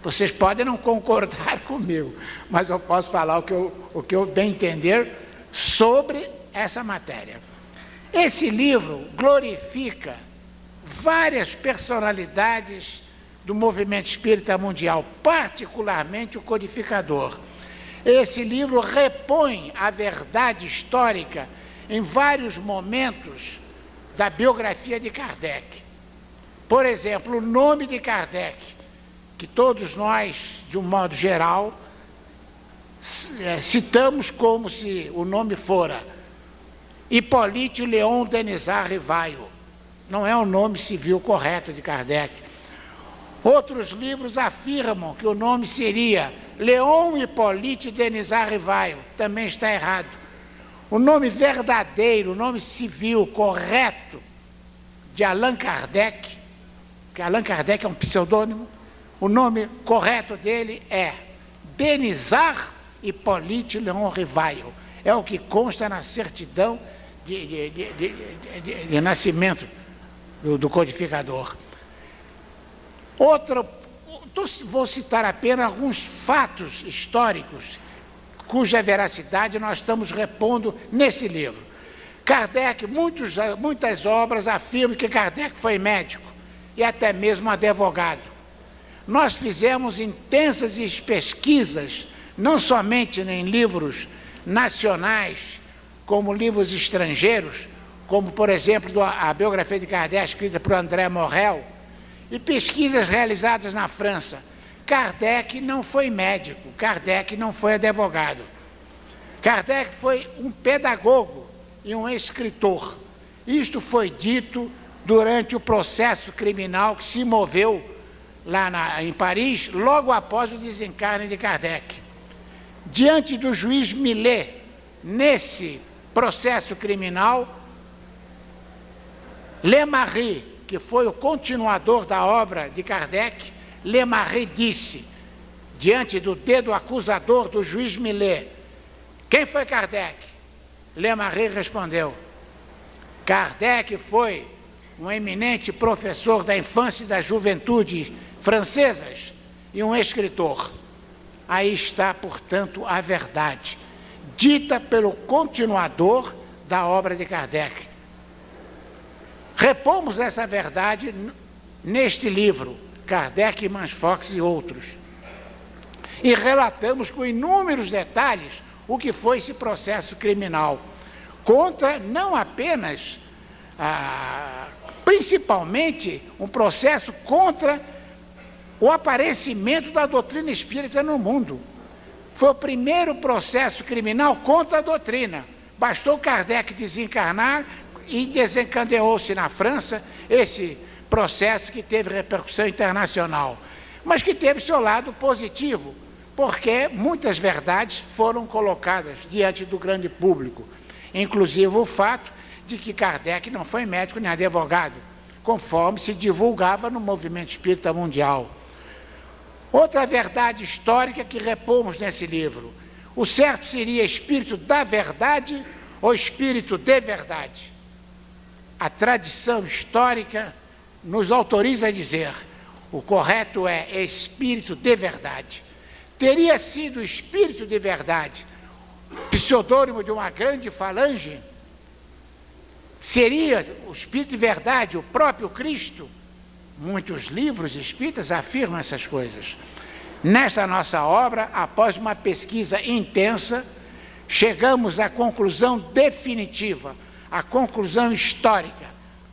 Speaker 5: Vocês podem não concordar comigo, mas eu posso falar o que eu bem entender sobre essa matéria. Esse livro glorifica várias personalidades do movimento espírita mundial, particularmente o codificador. Esse livro repõe a verdade histórica em vários momentos da biografia de Kardec. Por exemplo, o nome de Kardec, que todos nós, de um modo geral, citamos como se o nome fora Hippolyte Léon Denisard Rivaio. Não é o nome civil correto de Kardec. Outros livros afirmam que o nome seria Léon Hippolyte Denisard Rivaio. Também está errado. O nome verdadeiro, o nome civil correto de Allan Kardec, que Allan Kardec é um pseudônimo, o nome correto dele é Denisard Hippolyte Léon Rivaio. É o que consta na certidão de nascimento do codificador. Vou citar apenas alguns fatos históricos cuja veracidade nós estamos repondo nesse livro. Kardec, muitas obras afirmam que Kardec foi médico e até mesmo advogado. Nós fizemos intensas pesquisas, não somente em livros nacionais, como livros estrangeiros, como, por exemplo, a biografia de Kardec, escrita por André Morel, e pesquisas realizadas na França. Kardec não foi médico, Kardec não foi advogado. Kardec foi um pedagogo e um escritor. Isto foi dito durante o processo criminal que se moveu lá em Paris, logo após o desencarne de Kardec. Diante do juiz Millet, nesse processo criminal, Lemarie, que foi o continuador da obra de Kardec, Lemarie disse, diante do dedo acusador do juiz Millet, quem foi Kardec? Lemarie respondeu, Kardec foi um eminente professor da infância e da juventude francesas e um escritor. Aí está, portanto, a verdade, dita pelo continuador da obra de Kardec. Repomos essa verdade neste livro, Kardec, Irmãs Fox e outros. E relatamos com inúmeros detalhes o que foi esse processo criminal, contra não apenas, principalmente, um processo contra o aparecimento da doutrina espírita no mundo. Foi o primeiro processo criminal contra a doutrina. Bastou Kardec desencarnar e desencadeou-se na França esse processo que teve repercussão internacional, mas que teve seu lado positivo, porque muitas verdades foram colocadas diante do grande público, inclusive o fato de que Kardec não foi médico nem advogado, conforme se divulgava no movimento espírita mundial. Outra verdade histórica que repomos nesse livro, o certo seria espírito da verdade ou espírito de verdade? A tradição histórica nos autoriza a dizer, o correto é espírito de verdade. Teria sido espírito de verdade pseudônimo de uma grande falange? Seria o espírito de verdade o próprio Cristo? Muitos livros espíritas afirmam essas coisas. Nessa nossa obra, após uma pesquisa intensa, chegamos à conclusão definitiva, à conclusão histórica,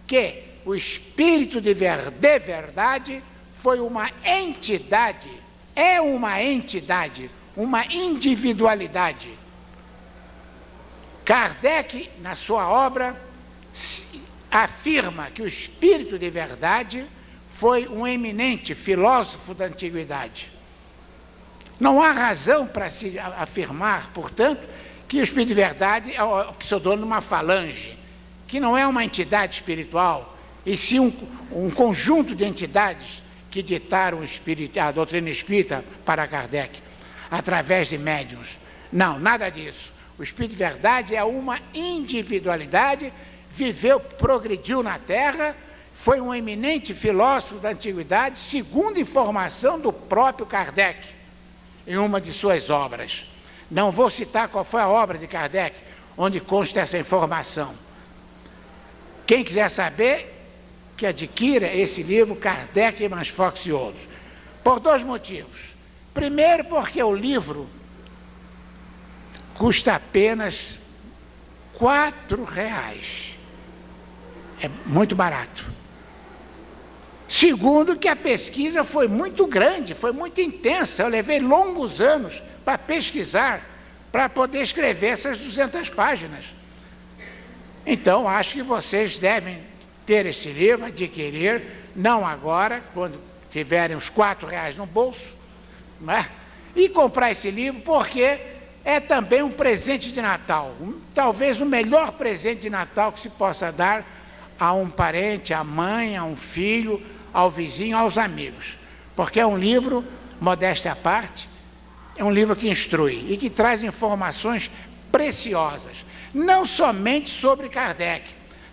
Speaker 5: que o espírito de verdade foi uma entidade, é uma entidade, uma individualidade. Kardec, na sua obra, afirma que o espírito de verdade foi um eminente filósofo da antiguidade. Não há razão para se afirmar, portanto, que o Espírito de Verdade é o pseudônimo de uma falange, que não é uma entidade espiritual, e sim um conjunto de entidades que ditaram a doutrina espírita para Kardec, através de médiuns. Não, nada disso. O Espírito de Verdade é uma individualidade, viveu, progrediu na Terra, foi um eminente filósofo da Antiguidade, segundo informação do próprio Kardec, em uma de suas obras. Não vou citar qual foi a obra de Kardec, onde consta essa informação. Quem quiser saber, que adquira esse livro, Kardec, Emanuel Fox e outros. Por dois motivos. Primeiro, porque o livro custa apenas R$4. É muito barato. Segundo, que a pesquisa foi muito grande, foi muito intensa. Eu levei longos anos para pesquisar, para poder escrever essas 200 páginas. Então, acho que vocês devem ter esse livro, adquirir, não agora, quando tiverem os R$4 no bolso, né? E comprar esse livro, porque é também um presente de Natal, talvez o melhor presente de Natal que se possa dar a um parente, à mãe, a um filho, ao vizinho, aos amigos, porque é um livro, modéstia à parte, é um livro que instrui e que traz informações preciosas, não somente sobre Kardec,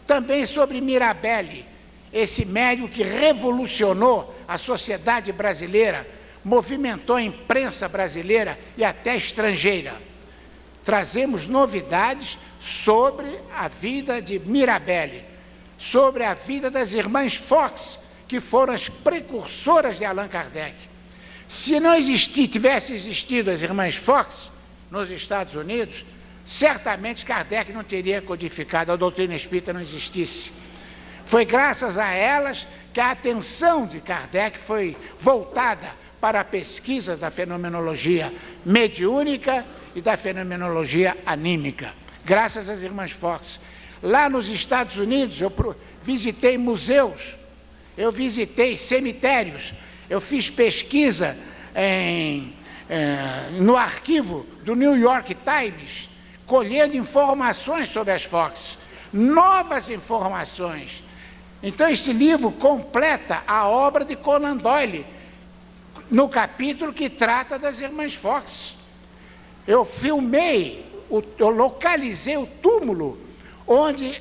Speaker 5: também sobre Mirabelli, esse médium que revolucionou a sociedade brasileira, movimentou a imprensa brasileira e até estrangeira. Trazemos novidades sobre a vida de Mirabelli, sobre a vida das irmãs Fox, que foram as precursoras de Allan Kardec. Se não tivesse existido as irmãs Fox nos Estados Unidos, certamente Kardec não teria codificado, a doutrina espírita não existisse. Foi graças a elas que a atenção de Kardec foi voltada para a pesquisa da fenomenologia mediúnica e da fenomenologia anímica, graças às irmãs Fox. Lá nos Estados Unidos, eu visitei museus, eu visitei cemitérios, eu fiz pesquisa no arquivo do New York Times, colhendo informações sobre as Fox, novas informações. Então, este livro completa a obra de Conan Doyle, no capítulo que trata das irmãs Fox. Eu localizei o túmulo onde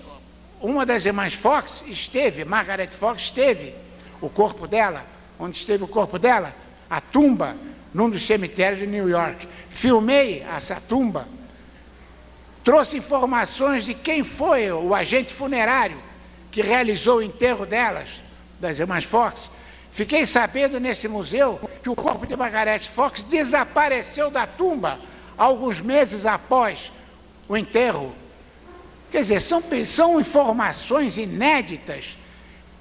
Speaker 5: uma das irmãs Fox esteve, Margaret Fox esteve, o corpo dela, onde esteve o corpo dela, a tumba, num dos cemitérios de New York. Filmei essa tumba, trouxe informações de quem foi o agente funerário que realizou o enterro delas, das irmãs Fox. Fiquei sabendo nesse museu que o corpo de Margaret Fox desapareceu da tumba alguns meses após o enterro. Quer dizer, são informações inéditas,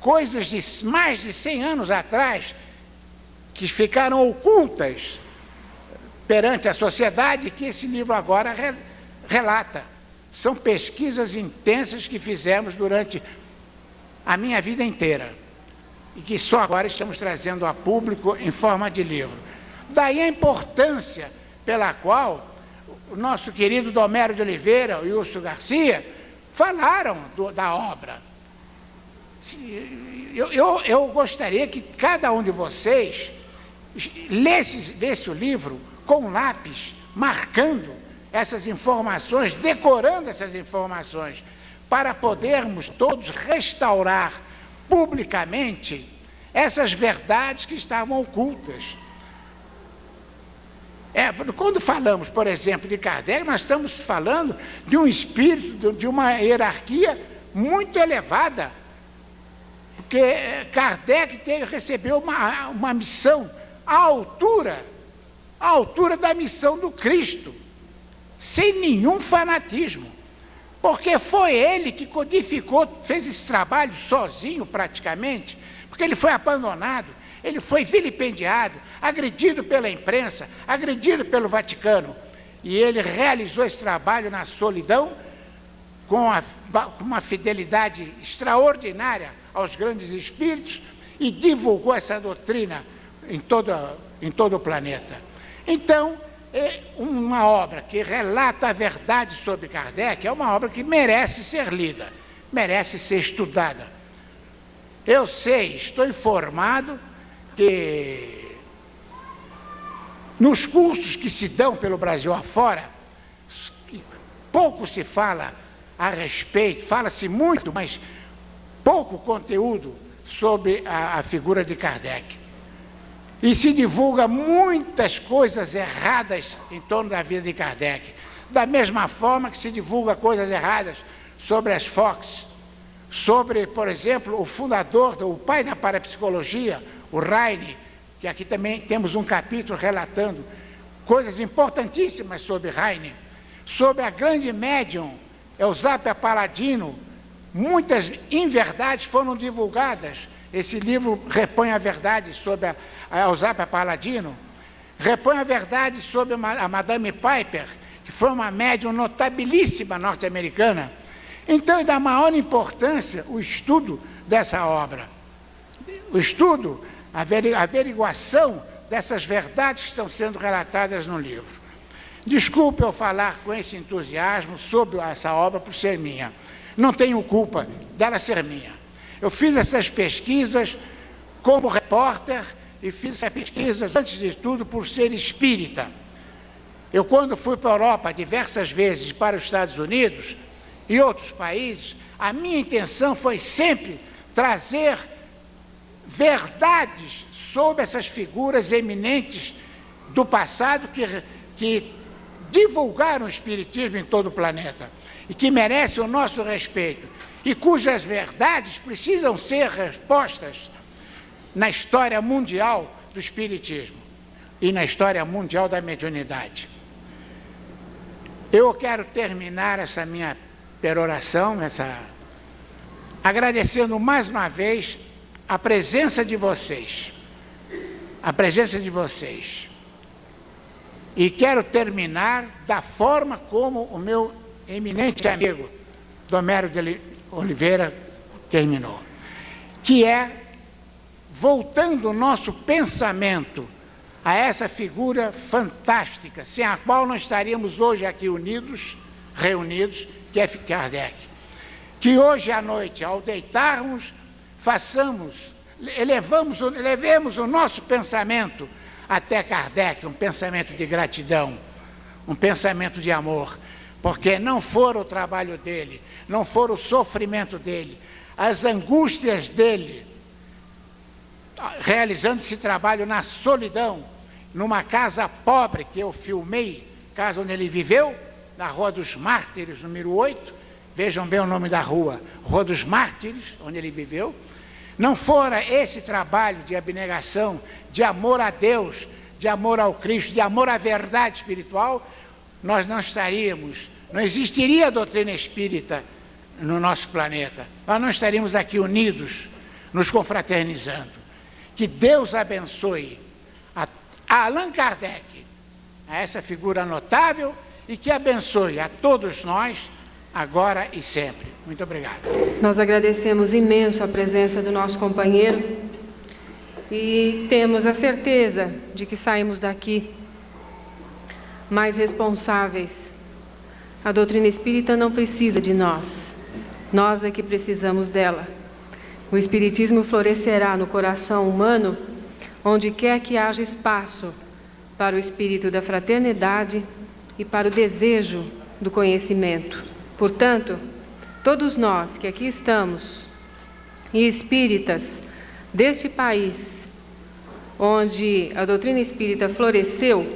Speaker 5: coisas de mais de 100 anos atrás, que ficaram ocultas perante a sociedade, que esse livro agora relata. São pesquisas intensas que fizemos durante a minha vida inteira e que só agora estamos trazendo a público em forma de livro. Daí a importância pela qual o nosso querido Domero de Oliveira e o Wilson Garcia falaram da obra. Eu gostaria que cada um de vocês lesse o livro com lápis, marcando essas informações, decorando essas informações, para podermos todos restaurar publicamente essas verdades que estavam ocultas. Quando falamos, por exemplo, de Kardec, nós estamos falando de um espírito, de uma hierarquia muito elevada, porque Kardec recebeu uma missão à altura da missão do Cristo, sem nenhum fanatismo, porque foi ele que codificou, fez esse trabalho sozinho praticamente, porque ele foi abandonado, ele foi vilipendiado, agredido pela imprensa, agredido pelo Vaticano, e ele realizou esse trabalho na solidão, com uma fidelidade extraordinária aos grandes espíritos, e divulgou essa doutrina em todo o planeta. Então, uma obra que relata a verdade sobre Kardec, é uma obra que merece ser lida, merece ser estudada. Eu sei, estou informado que nos cursos que se dão pelo Brasil afora, pouco se fala a respeito, fala-se muito, mas pouco conteúdo sobre a figura de Kardec. E se divulga muitas coisas erradas em torno da vida de Kardec. Da mesma forma que se divulga coisas erradas sobre as Fox, sobre, por exemplo, o fundador, o pai da parapsicologia, o Heine, que aqui também temos um capítulo relatando coisas importantíssimas sobre Heine, sobre a grande médium Eusápia Paladino. Muitas inverdades foram divulgadas. Esse livro repõe a verdade sobre a Eusápia Paladino, repõe a verdade sobre a Madame Piper, que foi uma médium notabilíssima norte-americana. Então, é da maior importância o estudo dessa obra, o estudo, a averiguação dessas verdades que estão sendo relatadas no livro. Desculpe eu falar com esse entusiasmo sobre essa obra por ser minha. Não tenho culpa dela ser minha. Eu fiz essas pesquisas como repórter e fiz essas pesquisas, antes de tudo, por ser espírita. Eu, quando fui para a Europa diversas vezes, para os Estados Unidos e outros países, a minha intenção foi sempre trazer verdades sobre essas figuras eminentes do passado que divulgaram o espiritismo em todo o planeta e que merecem o nosso respeito e cujas verdades precisam ser respostas na história mundial do espiritismo e na história mundial da mediunidade. Eu quero terminar essa minha peroração, agradecendo mais uma vez a presença de vocês, e quero terminar da forma como o meu eminente amigo Domero de Oliveira terminou, que é voltando o nosso pensamento a essa figura fantástica, sem a qual não estaríamos hoje aqui reunidos, que é Kardec. Que hoje à noite, ao deitarmos, elevemos o nosso pensamento até Kardec, um pensamento de gratidão, um pensamento de amor, porque não for o trabalho dele, não for o sofrimento dele, as angústias dele, realizando esse trabalho na solidão, numa casa pobre que eu filmei, casa onde ele viveu, na Rua dos Mártires, número 8, vejam bem o nome da rua, Rua dos Mártires, onde ele viveu. Não fora esse trabalho de abnegação, de amor a Deus, de amor ao Cristo, de amor à verdade espiritual, nós não existiria a doutrina espírita no nosso planeta, nós não estaríamos aqui unidos, nos confraternizando. Que Deus abençoe a Allan Kardec, a essa figura notável, e que abençoe a todos nós, agora e sempre. Muito obrigado.
Speaker 2: Nós agradecemos imenso a presença do nosso companheiro e temos a certeza de que saímos daqui mais responsáveis. A doutrina espírita não precisa de nós é que precisamos dela. O espiritismo florescerá no coração humano onde quer que haja espaço para o espírito da fraternidade e para o desejo do conhecimento. Portanto, todos nós que aqui estamos, e espíritas deste país, onde a doutrina espírita floresceu,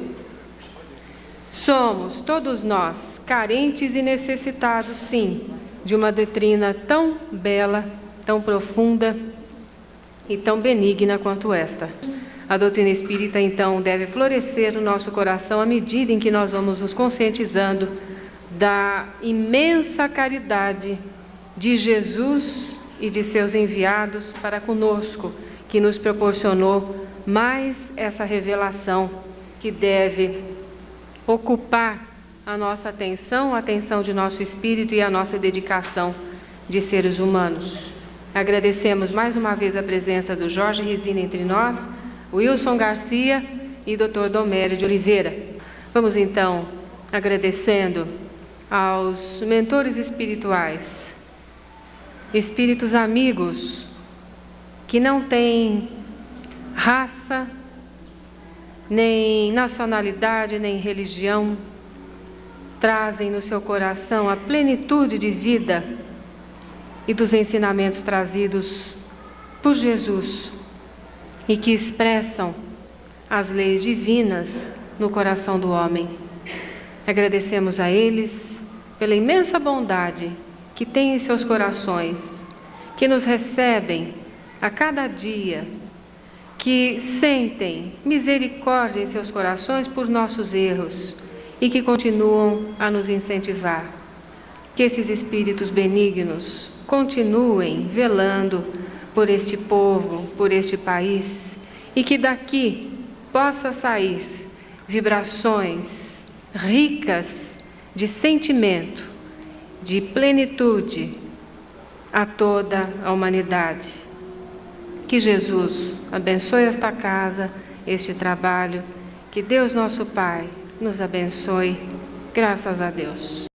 Speaker 2: somos todos nós carentes e necessitados, sim, de uma doutrina tão bela, tão profunda e tão benigna quanto esta. A doutrina espírita, então, deve florescer no nosso coração à medida em que nós vamos nos conscientizando da imensa caridade de Jesus e de seus enviados para conosco, que nos proporcionou mais essa revelação que deve ocupar a nossa atenção, a atenção de nosso espírito e a nossa dedicação de seres humanos. Agradecemos mais uma vez a presença do Jorge Resina entre nós, Wilson Garcia e Dr. Domero de Oliveira. Vamos então agradecendo aos mentores espirituais, espíritos amigos que não têm raça, nem nacionalidade, nem religião, trazem no seu coração a plenitude de vida e dos ensinamentos trazidos por Jesus e que expressam as leis divinas no coração do homem. Agradecemos a eles pela imensa bondade que têm em seus corações, que nos recebem a cada dia, que sentem misericórdia em seus corações por nossos erros e que continuam a nos incentivar. Que esses espíritos benignos continuem velando por este povo, por este país, e que daqui possa sair vibrações ricas de sentimento, de plenitude a toda a humanidade. Que Jesus abençoe esta casa, este trabalho, que Deus nosso Pai nos abençoe, graças a Deus.